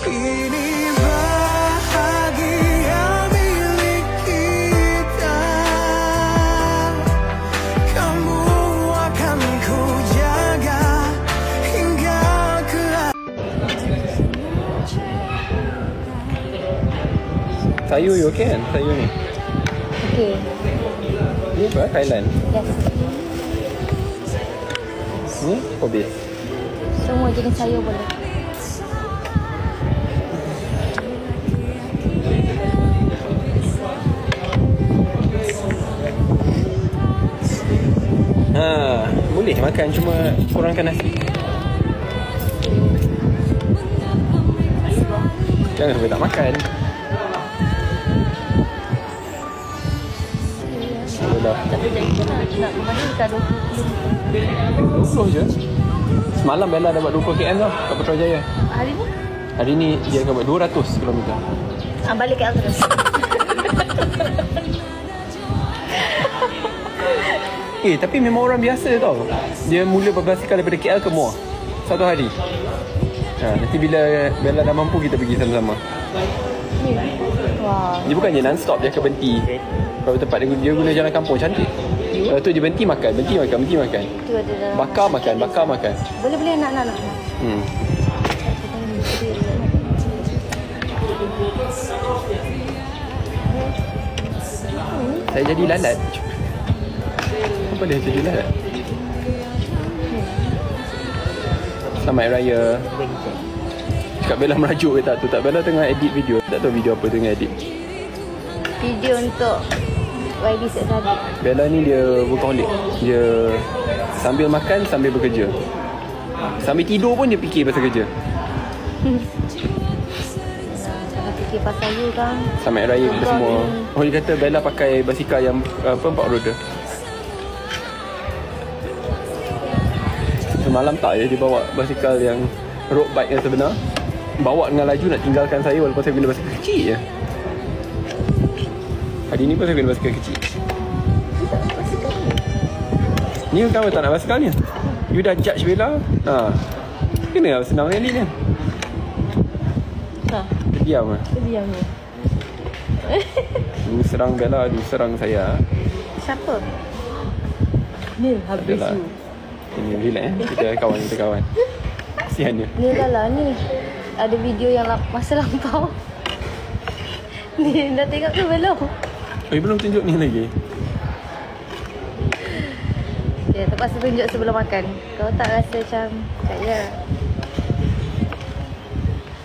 Ini bahagia milik kita. Kamu akan ku jaga hingga ke sayur you okay kan? Sayur ni Okay. ni apa? Thailand Yes. ni kobe. Semua jenis sayur boleh. Boleh makan, cuma kurangkan nasi. Jangan sampai tak makan. Tapi jadi nak memastikan 20 je. Semalam Bella dapat 20 km tau kat Putrajaya. Hari ni? Hari ni dia akan buat 200 km. Balik ke terus. Tapi memang orang biasa tau. Dia mula berbasikal daripada KL ke Muar satu hari. Nanti bila Bella dah mampu kita pergi sama-sama. Wah. Dia bukannya non-stop, dia akan berhenti. Kalau tempat dia guna jalan kampung cantik. Lepas tu dia berhenti makan, berhenti makan, berhenti makan. Bakar makan, bakar makan. Boleh nak. Saya jadi lalat. Apa dia jadi lalat? Selamat Hari Raya. Cakap Bella merajuk ke tak tu? Tak, Bella tengah edit video. Tak tahu video apa tengah edit. Video untuk YB Set tadi. Bella ni dia workaholic. Dia sambil makan, sambil bekerja. Sambil tidur pun dia fikir pasal kerja. Fikir pasal you kan. Selamat Hari Raya kepada semua. Oh, dia kata Bella pakai basikal yang 4 roda. Semalam tak ya, dia bawa basikal yang road bike yang sebenar. Bawa dengan laju nak tinggalkan saya walaupun saya guna basikal kecil je. Hari ni pun saya guna basikal kecil. Ni kamu tak nak basikal ni? You dah judge Bella? Kena lah senang ni kan? Diam lah. Diam ni. Lu serang Bella, lu serang saya. Siapa? Ni habis you. Ini relax kita kawan. Kasihan dia. Ni dah ni. Ada video yang masa lampau. Ni dah tengok ke belum? Belum tunjuk ni lagi. Ya, terpaksa tunjuk sebelum makan. Kau tak rasa macam saya.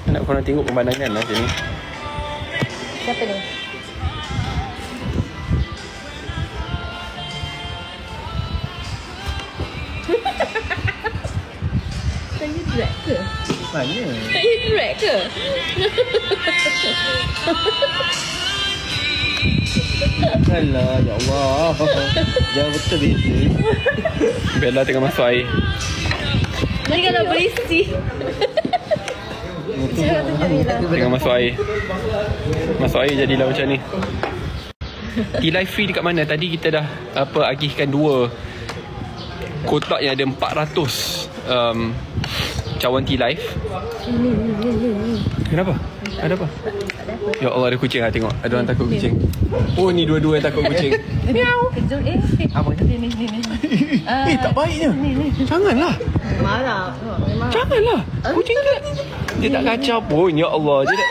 Nak korang tengok pemandangan lah sini. Siapa ni? Saya drag ke? Mana? Saya drag ke? Alah, ya Allah. Jangan betul beza. Bella tengah masuk air. Mari kalau berisi. Tengah masuk air. Masuk air jadilah macam ni. T-Life free dekat mana? Tadi kita dah agihkan 2 kotak yang ada 400 cawan T-Life. Kenapa? Ada apa? Ya Allah, ada kucing lah, tengok. Ada orang takut kucing. Oh, ni dua-dua yang takut kucing. Miau. Apa ni? Tak baiknya. Janganlah. Marah. Janganlah. Kucing dia tak kacau pun. Ya Allah. Dia tak...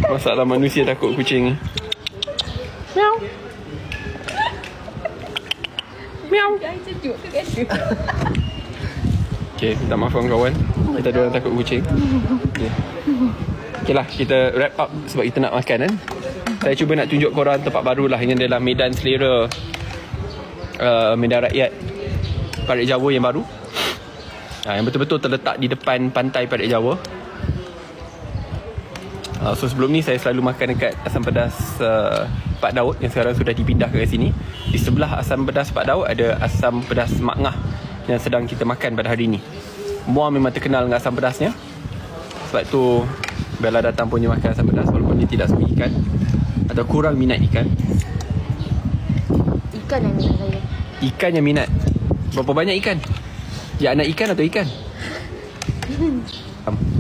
Masalah manusia takut kucing. Miau. Miau. Okay, minta maaf kawan-kawan. Kita ada orang takut kucing. Okay lah, kita wrap up sebab kita nak makan kan. Saya cuba nak tunjuk korang tempat baru lah. Ini adalah Medan Selera, Medan Rakyat Parit Jawa yang baru. Yang betul-betul terletak di depan pantai Parit Jawa. So sebelum ni saya selalu makan dekat Asam Pedas Pak Daud yang sekarang sudah dipindah ke sini. Di sebelah Asam Pedas Pak Daud ada Asam Pedas Mak Ngah yang sedang kita makan pada hari ini. Muar memang terkenal dengan asam pedasnya. Sebab tu Bella datang punya makan asam pedas walaupun dia tidak suka ikan atau kurang minat ikan. Ikan yang minat saya. Ikan yang minat. Berapa banyak ikan? Ya, anak ikan atau ikan?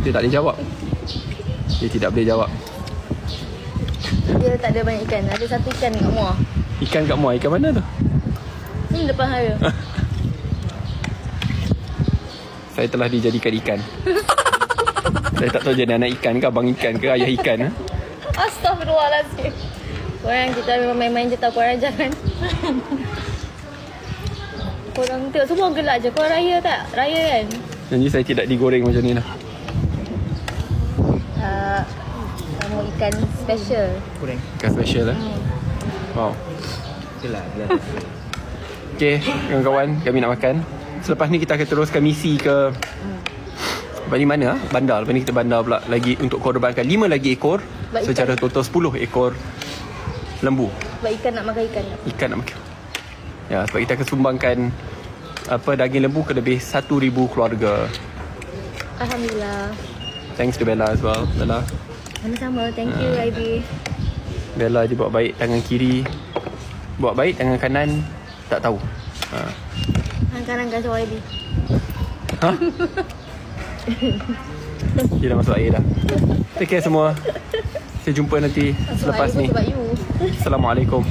Dia tak boleh jawab. Dia tidak boleh jawab. Dia tak ada banyak ikan. Ada satu ikan kat muar. Ikan kat muar, ikan mana tu? Depan saya. Saya telah dijadikan ikan. Saya tak tahu jadi anak ikan ke, abang ikan ke, ayah ikan. Astaghfirullahaladzim. Korang kita memang main-main je tau. Korang jangan. Korang tengok semua gelak je. Korang raya tak? Raya kan? Jadi saya tidak digoreng macam ni lah. Nama ikan special. Kurang. Ikan special lah. Wow. Itulah. Okay, kawan-kawan, kami nak makan. Selepas ni kita akan teruskan misi ke balik mana? Bandar. Lepas ni kita bandar pula lagi untuk korbankan 5 lagi ekor. Baik Secara total 10 ekor lembu. Sebab ikan nak makan ikan. Ikan nak makan. Ya, sebab kita akan sumbangkan daging lembu ke lebih 1,000 keluarga. Alhamdulillah. Thanks to Bella as well. Bella. Sama-sama. Thank you, Ivy. Bella je buat baik tangan kiri. Buat baik tangan kanan tak tahu. Kanan kasih Ivy. Ha? Dia dah masuk air dah. Take care semua. Kita jumpa nanti selepas ni. Sebab you. Assalamualaikum.